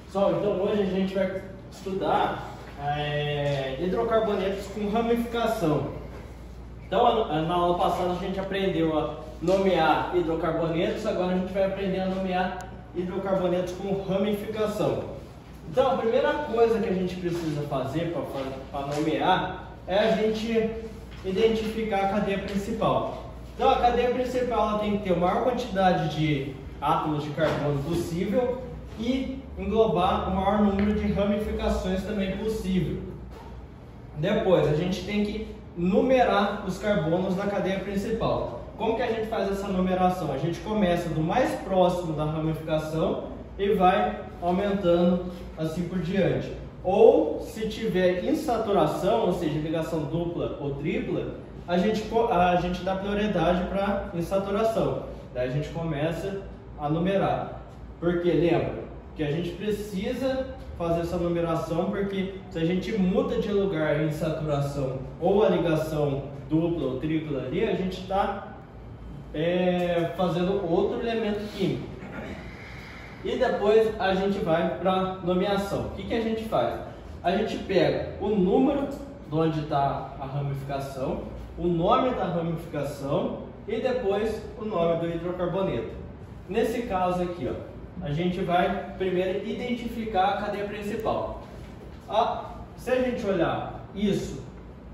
Pessoal, então hoje a gente vai estudar hidrocarbonetos com ramificação. Então na aula passada a gente aprendeu a nomear hidrocarbonetos, agora a gente vai aprender a nomear hidrocarbonetos com ramificação. Então a primeira coisa que a gente precisa fazer para nomear é a gente identificar a cadeia principal. Então a cadeia principal ela tem que ter a maior quantidade de átomos de carbono possível e englobar o maior número de ramificações também possível. Depois a gente tem que numerar os carbonos na cadeia principal. Como que a gente faz essa numeração? A gente começa do mais próximo da ramificação e vai aumentando assim por diante. Ou se tiver insaturação, ou seja, ligação dupla ou tripla, a gente dá prioridade para insaturação. Daí a gente começa a numerar. Porque lembra que a gente precisa fazer essa numeração, porque se a gente muda de lugar em saturação ou a ligação dupla ou tripla ali, a gente está fazendo outro elemento químico. E depois a gente vai para nomeação. O que a gente faz? A gente pega o número de onde está a ramificação, o nome da ramificação e depois o nome do hidrocarboneto. Nesse caso aqui, ó, a gente vai primeiro identificar a cadeia principal. Se a gente olhar isso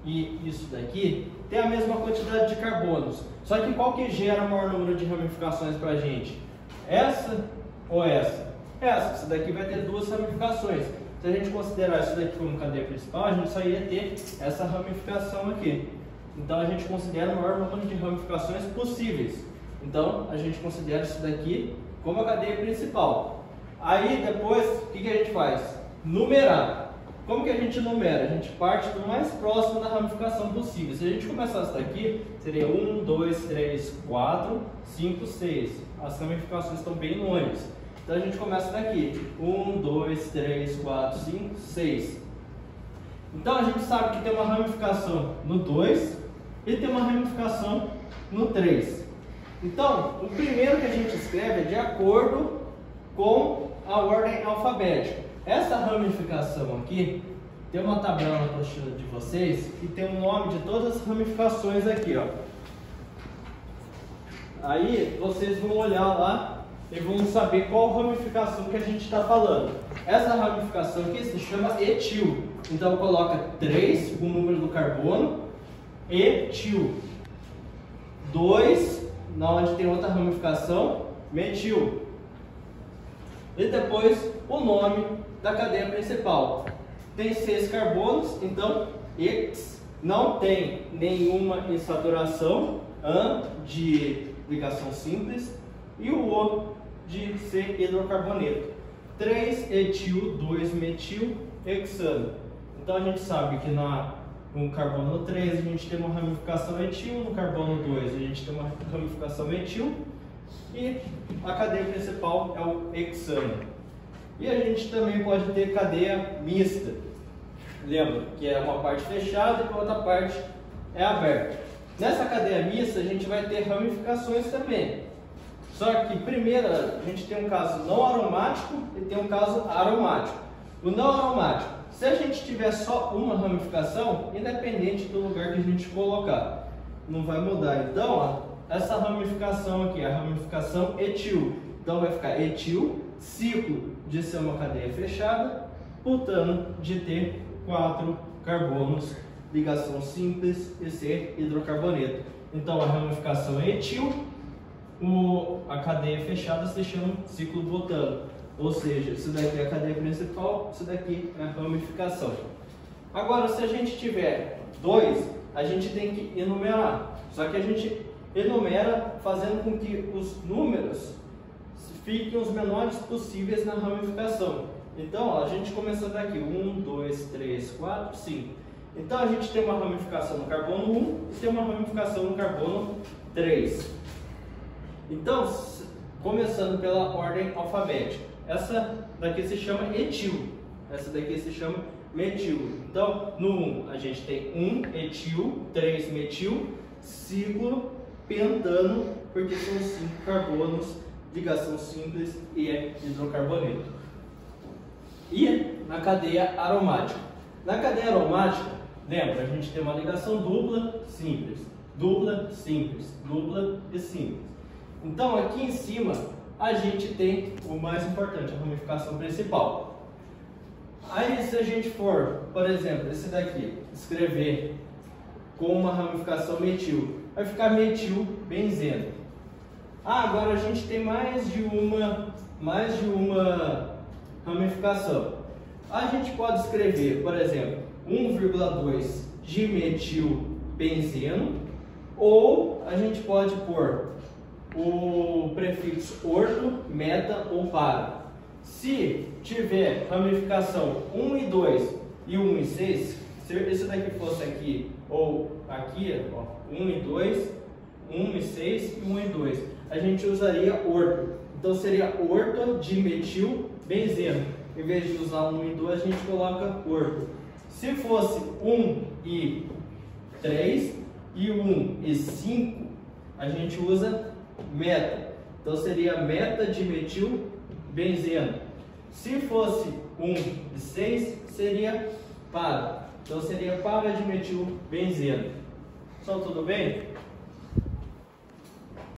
e isso daqui, tem a mesma quantidade de carbonos. Só que qual que gera o maior número de ramificações para a gente? Essa ou essa? Essa daqui vai ter duas ramificações. Se a gente considerar isso daqui como cadeia principal, a gente só ia ter essa ramificação aqui. Então a gente considera o maior número de ramificações possíveis. Então a gente considera isso daqui como a cadeia principal. Aí depois, o que a gente faz? Numerar. Como que a gente numera? A gente parte do mais próximo da ramificação possível. Se a gente começasse daqui, seria 1, 2, 3, 4, 5, 6. As ramificações estão bem longe. Então a gente começa daqui. 1, 2, 3, 4, 5, 6. Então a gente sabe que tem uma ramificação no 2 e tem uma ramificação no 3. Então, o primeiro que a gente escreve é de acordo com a ordem alfabética. Essa ramificação aqui, tem uma tabela na apostila de vocês que tem o nome de todas as ramificações aqui, ó. Aí vocês vão olhar lá e vão saber qual ramificação que a gente está falando. Essa ramificação aqui se chama etil. Então coloca 3, o número do carbono, etil. 2, na onde tem outra ramificação, metil. E depois o nome da cadeia principal. Tem 6 carbonos, então X não tem nenhuma insaturação, AN de ligação simples e o O de ser hidrocarboneto. 3 etil, 2 metil, hexano. Então a gente sabe que no carbono 3 a gente tem uma ramificação etil, no carbono 2 a gente tem uma ramificação metil e a cadeia principal é o hexano. E a gente também pode ter cadeia mista. Lembra que é uma parte fechada e a outra parte é aberta. Nessa cadeia mista a gente vai ter ramificações também. Só que primeiro a gente tem um caso não aromático e tem um caso aromático. O não aromático, se a gente tiver só uma ramificação, independente do lugar que a gente colocar, não vai mudar. Então, ó, essa ramificação aqui, a ramificação etil. Então vai ficar etil, ciclo de ser uma cadeia fechada, butano de ter 4 carbonos, ligação simples e ser hidrocarboneto. Então a ramificação é etil, a cadeia fechada se chama ciclo butano. Ou seja, isso daqui é a cadeia principal, isso daqui é a ramificação. Agora, se a gente tiver 2, a gente tem que enumerar. Só que a gente enumera fazendo com que os números fiquem os menores possíveis na ramificação. Então, ó, a gente começa daqui, 1, 2, 3, 4, 5. Então, a gente tem uma ramificação no carbono 1 e tem uma ramificação no carbono 3. Então, começando pela ordem alfabética. Essa daqui se chama etil, essa daqui se chama metil. Então, no 1 a gente tem 1 etil, 3 metil, ciclo, pentano, porque são 5 carbonos, ligação simples e é hidrocarboneto. E na cadeia aromática. Na cadeia aromática, lembra, a gente tem uma ligação dupla, simples, dupla, simples, dupla e simples. Então aqui em cima a gente tem o mais importante, a ramificação principal. Aí se a gente for, por exemplo, esse daqui, escrever com uma ramificação metil, vai ficar metilbenzeno. Agora a gente tem mais de uma ramificação. A gente pode escrever, por exemplo, 1,2 dimetilbenzeno, ou a gente pode pôr o prefixo orto, meta ou para. Se tiver ramificação 1 e 2 e 1 e 6, se esse daqui fosse aqui ou aqui, ó, 1 e 2, 1 e 6 e 1 e 2, a gente usaria orto. Então seria orto dimetilbenzeno. Em vez de usar 1 e 2, a gente coloca orto. Se fosse 1 e 3 e 1 e 5, a gente usa meta. Então seria metadimetilbenzeno. Se fosse 1 e 6, seria para. Então seria para-dimetilbenzeno. Só tudo bem?